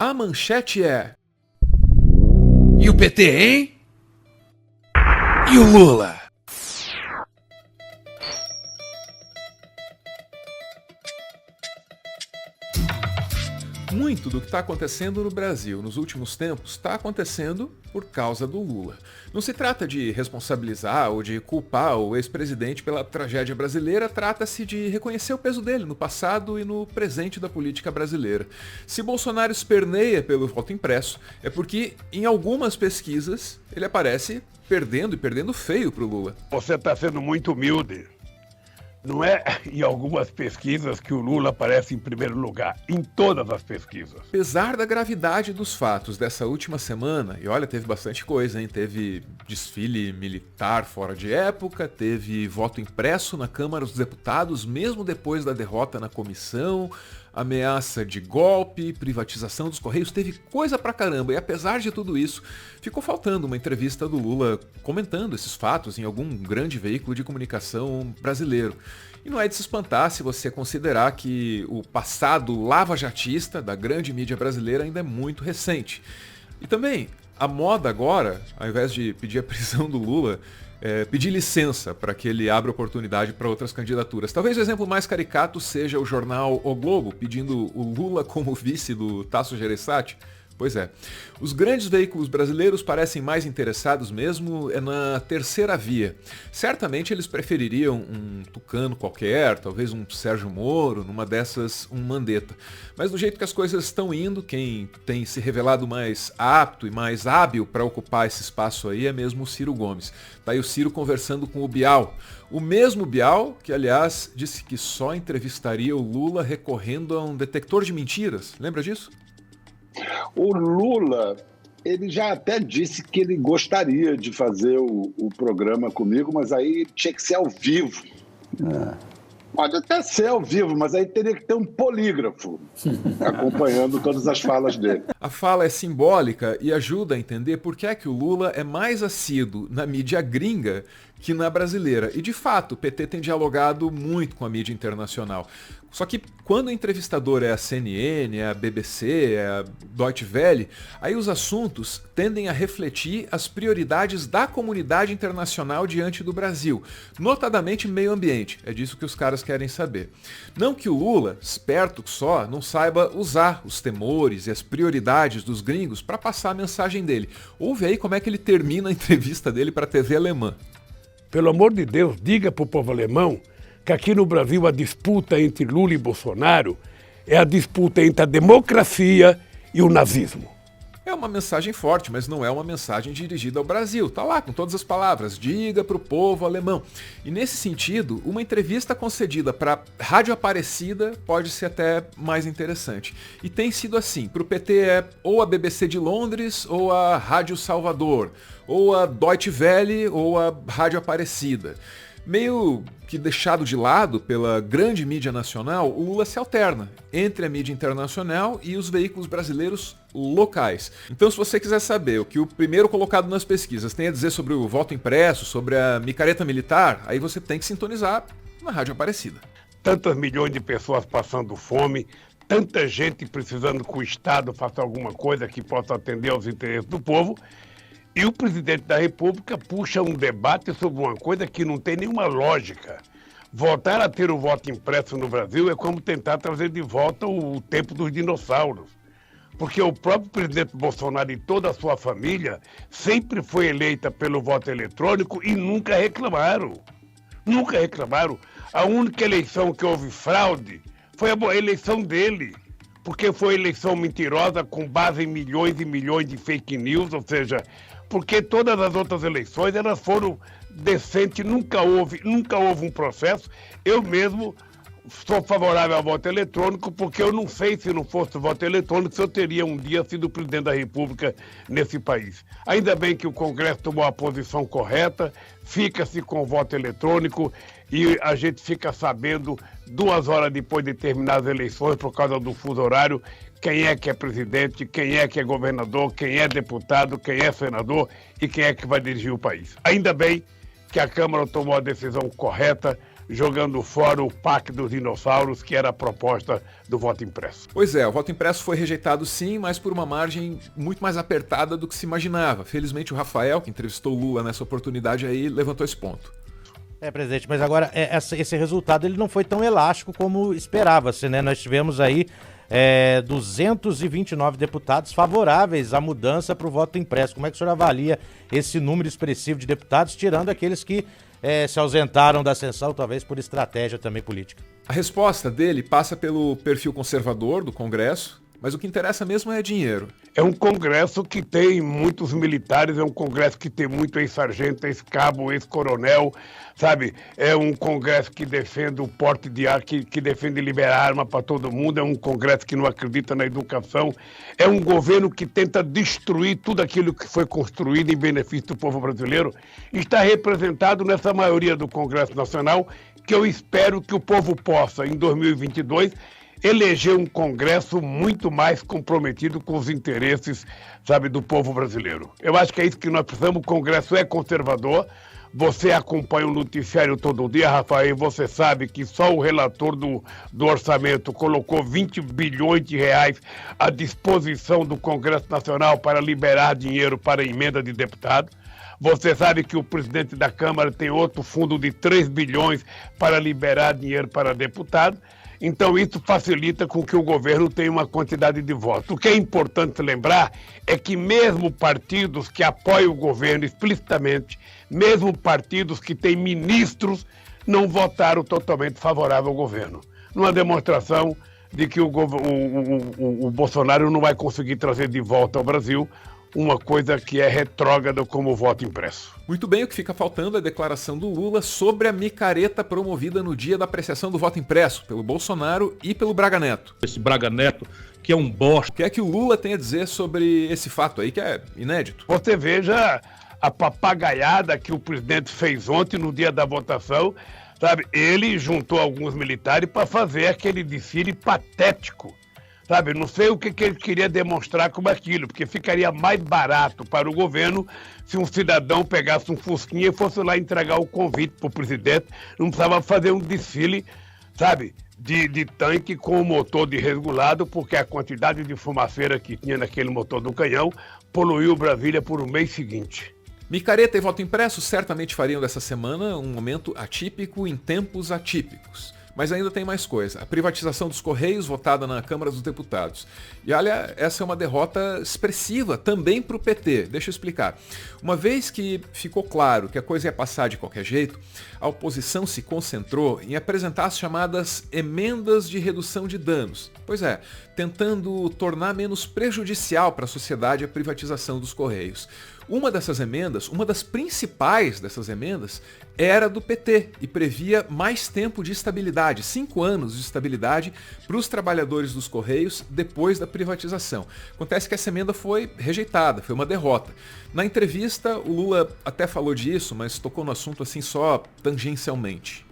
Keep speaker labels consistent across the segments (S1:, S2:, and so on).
S1: A manchete é:
S2: e o PT, hein? E o Lula?
S1: Muito do que está acontecendo no Brasil nos últimos tempos está acontecendo por causa do Lula. Não se trata de responsabilizar ou de culpar o ex-presidente pela tragédia brasileira, trata-se de reconhecer o peso dele no passado e no presente da política brasileira. Se Bolsonaro esperneia pelo voto impresso, é porque em algumas pesquisas ele aparece perdendo e perdendo feio para o Lula.
S3: Você está sendo muito humilde. Não é em algumas pesquisas que o Lula aparece em primeiro lugar, em todas as pesquisas.
S1: Apesar da gravidade dos fatos dessa última semana, e olha, teve bastante coisa, hein? Teve desfile militar fora de época, teve voto impresso na Câmara dos Deputados, mesmo depois da derrota na comissão, ameaça de golpe, privatização dos Correios, teve coisa pra caramba. E apesar de tudo isso, ficou faltando uma entrevista do Lula comentando esses fatos em algum grande veículo de comunicação brasileiro. E não é de se espantar se você considerar que o passado lava-jatista da grande mídia brasileira ainda é muito recente. E também, a moda agora, ao invés de pedir a prisão do Lula, pedir licença para que ele abra oportunidade para outras candidaturas. Talvez o exemplo mais caricato seja o jornal O Globo pedindo o Lula como vice do Tasso Gereissati. Pois é. Os grandes veículos brasileiros parecem mais interessados mesmo na terceira via. Certamente eles prefeririam um tucano qualquer, talvez um Sérgio Moro, numa dessas um Mandetta. Mas do jeito que as coisas estão indo, quem tem se revelado mais apto e mais hábil para ocupar esse espaço aí é mesmo o Ciro Gomes. Tá aí o Ciro conversando com o Bial. O mesmo Bial que, aliás, disse que só entrevistaria o Lula recorrendo a um detector de mentiras. Lembra disso?
S4: O Lula, ele já até disse que ele gostaria de fazer o programa comigo, mas aí tinha que ser ao vivo. Pode até ser ao vivo, mas aí teria que ter um polígrafo acompanhando todas as falas dele.
S1: A fala é simbólica e ajuda a entender por que é que o Lula é mais assíduo na mídia gringa que na brasileira. E de fato, o PT tem dialogado muito com a mídia internacional. Só que quando o entrevistador é a CNN, é a BBC, é a Deutsche Welle, aí os assuntos tendem a refletir as prioridades da comunidade internacional diante do Brasil, notadamente meio ambiente. É disso que os caras querem saber. Não que o Lula, esperto que só, não saiba usar os temores e as prioridades dos gringos para passar a mensagem dele. Ouve aí como é que ele termina a entrevista dele para a TV alemã.
S3: Pelo amor de Deus, diga para o povo alemão que aqui no Brasil a disputa entre Lula e Bolsonaro é a disputa entre a democracia e o nazismo.
S1: É uma mensagem forte, mas não é uma mensagem dirigida ao Brasil. Tá lá com todas as palavras, diga pro povo alemão. E nesse sentido, uma entrevista concedida para Rádio Aparecida pode ser até mais interessante. E tem sido assim, pro PT é ou a BBC de Londres ou a Rádio Salvador, ou a Deutsche Welle ou a Rádio Aparecida. Meio que deixado de lado pela grande mídia nacional, o Lula se alterna entre a mídia internacional e os veículos brasileiros locais. Então, se você quiser saber o que o primeiro colocado nas pesquisas tem a dizer sobre o voto impresso, sobre a micareta militar, aí você tem que sintonizar na Rádio Aparecida.
S3: Tantas milhões de pessoas passando fome, tanta gente precisando que o Estado faça alguma coisa que possa atender aos interesses do povo. E o presidente da República puxa um debate sobre uma coisa que não tem nenhuma lógica. Voltar a ter o voto impresso no Brasil é como tentar trazer de volta o tempo dos dinossauros. Porque o próprio presidente Bolsonaro e toda a sua família sempre foi eleita pelo voto eletrônico e nunca reclamaram. Nunca reclamaram. A única eleição que houve fraude foi a eleição dele. Porque foi eleição mentirosa com base em milhões e milhões de fake news, ou seja, porque todas as outras eleições elas foram decentes, nunca houve um processo. Eu mesmo sou favorável ao voto eletrônico, porque eu não sei se não fosse o voto eletrônico se eu teria um dia sido presidente da República nesse país. Ainda bem que o Congresso tomou a posição correta, fica-se com o voto eletrônico e a gente fica sabendo 2 horas depois de terminar as eleições, por causa do fuso horário, quem é que é presidente, quem é que é governador, quem é deputado, quem é senador e quem é que vai dirigir o país. Ainda bem que a Câmara tomou a decisão correta jogando fora o PAC dos dinossauros, que era a proposta do voto impresso.
S1: Pois é, o voto impresso foi rejeitado sim, mas por uma margem muito mais apertada do que se imaginava. Felizmente o Rafael, que entrevistou o Lula nessa oportunidade aí, levantou esse ponto.
S5: Presidente, mas agora esse resultado ele não foi tão elástico como esperava-se, né? Nós tivemos aí 229 deputados favoráveis à mudança para o voto impresso. Como é que o senhor avalia esse número expressivo de deputados, tirando aqueles que se ausentaram da sessão, talvez por estratégia também política?
S1: A resposta dele passa pelo perfil conservador do Congresso, mas o que interessa mesmo é dinheiro.
S3: É um Congresso que tem muitos militares, é um Congresso que tem muito ex-sargento, ex-cabo, ex-coronel, sabe? É um Congresso que defende o porte de arma, que defende liberar arma para todo mundo, é um Congresso que não acredita na educação, é um governo que tenta destruir tudo aquilo que foi construído em benefício do povo brasileiro. Está representado nessa maioria do Congresso Nacional, que eu espero que o povo possa, em 2022, eleger um Congresso muito mais comprometido com os interesses, sabe, do povo brasileiro. Eu acho que é isso que nós precisamos. O Congresso é conservador. Você acompanha o noticiário todo dia, Rafael, e você sabe que só o relator do orçamento colocou 20 bilhões de reais à disposição do Congresso Nacional para liberar dinheiro para emenda de deputado. Você sabe que o presidente da Câmara tem outro fundo de 3 bilhões para liberar dinheiro para deputado. Então isso facilita com que o governo tenha uma quantidade de votos. O que é importante lembrar é que mesmo partidos que apoiam o governo explicitamente, mesmo partidos que têm ministros, não votaram totalmente favorável ao governo. Numa demonstração de que o Bolsonaro não vai conseguir trazer de volta ao Brasil uma coisa que é retrógrada como o voto impresso.
S1: Muito bem, o que fica faltando é a declaração do Lula sobre a micareta promovida no dia da apreciação do voto impresso pelo Bolsonaro e pelo Braga Neto.
S6: Esse Braga Neto, que é um bosta.
S1: O que é que o Lula tem a dizer sobre esse fato aí, que é inédito?
S3: Você veja a papagaiada que o presidente fez ontem no dia da votação, sabe? Ele juntou alguns militares para fazer aquele desfile patético. Sabe, não sei o que ele queria demonstrar com aquilo, porque ficaria mais barato para o governo se um cidadão pegasse um fusquinha e fosse lá entregar o convite para o presidente. Não precisava fazer um desfile, sabe, de tanque com o motor desregulado, porque a quantidade de fumaceira que tinha naquele motor do canhão poluiu Brasília por um mês seguinte.
S1: Micareta e voto impresso certamente fariam dessa semana um momento atípico em tempos atípicos. Mas ainda tem mais coisa. A privatização dos Correios, votada na Câmara dos Deputados. E olha, essa é uma derrota expressiva também para o PT. Deixa eu explicar. Uma vez que ficou claro que a coisa ia passar de qualquer jeito, a oposição se concentrou em apresentar as chamadas emendas de redução de danos. Pois é, tentando tornar menos prejudicial para a sociedade a privatização dos Correios. Uma dessas emendas, uma das principais dessas emendas, era do PT e previa mais tempo de estabilidade, 5 anos de estabilidade para os trabalhadores dos Correios depois da privatização. Acontece que essa emenda foi rejeitada, foi uma derrota. Na entrevista, o Lula até falou disso, mas tocou no assunto assim só tangencialmente.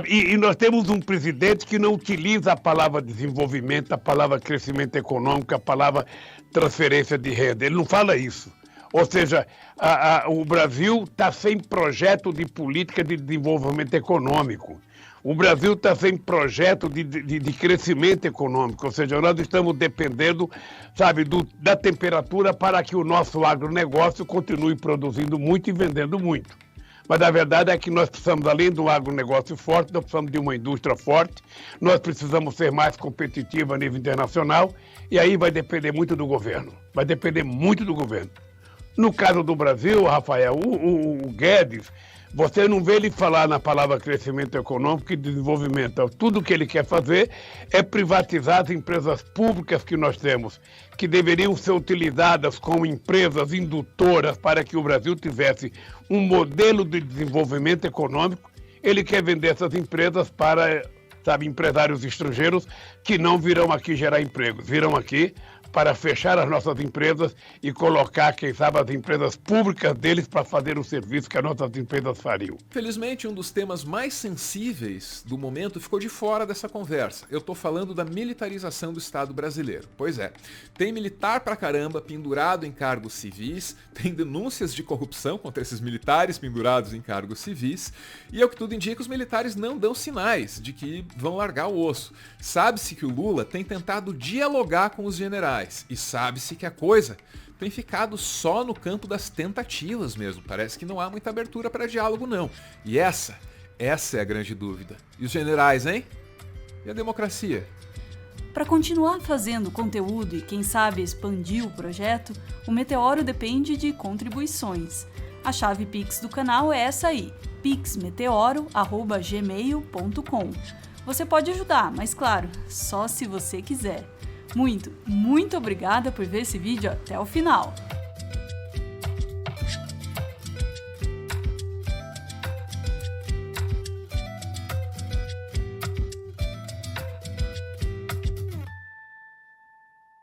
S3: E nós temos um presidente que não utiliza a palavra desenvolvimento, a palavra crescimento econômico, a palavra transferência de renda. Ele não fala isso. Ou seja, o Brasil está sem projeto de política de desenvolvimento econômico. O Brasil está sem projeto de crescimento econômico. Ou seja, nós estamos dependendo, sabe, da temperatura para que o nosso agronegócio continue produzindo muito e vendendo muito. Mas a verdade é que nós precisamos, além do agronegócio forte, nós precisamos de uma indústria forte, nós precisamos ser mais competitivos a nível internacional, e aí vai depender muito do governo. Vai depender muito do governo. No caso do Brasil, Rafael, o Guedes, você não vê ele falar na palavra crescimento econômico e desenvolvimento. Tudo que ele quer fazer é privatizar as empresas públicas que nós temos, que deveriam ser utilizadas como empresas indutoras para que o Brasil tivesse um modelo de desenvolvimento econômico. Ele quer vender essas empresas para, sabe, empresários estrangeiros que não virão aqui gerar empregos, virão aqui para fechar as nossas empresas e colocar, quem sabe, as empresas públicas deles para fazer o serviço que as nossas empresas fariam.
S1: Felizmente, um dos temas mais sensíveis do momento ficou de fora dessa conversa. Eu tô falando da militarização do Estado brasileiro. Pois é, tem militar pra caramba pendurado em cargos civis, tem denúncias de corrupção contra esses militares pendurados em cargos civis, e ao que tudo indica, os militares não dão sinais de que vão largar o osso. Sabe-se que o Lula tem tentado dialogar com os generais, e sabe-se que a coisa tem ficado só no campo das tentativas mesmo. Parece que não há muita abertura para diálogo não. E essa é a grande dúvida. E os generais, hein? E a democracia?
S7: Para continuar fazendo conteúdo e, quem sabe, expandir o projeto, o Meteoro depende de contribuições. A chave Pix do canal é essa aí, pixmeteoro@gmail.com. Você pode ajudar, mas claro, só se você quiser. Muito obrigada por ver esse vídeo até o final.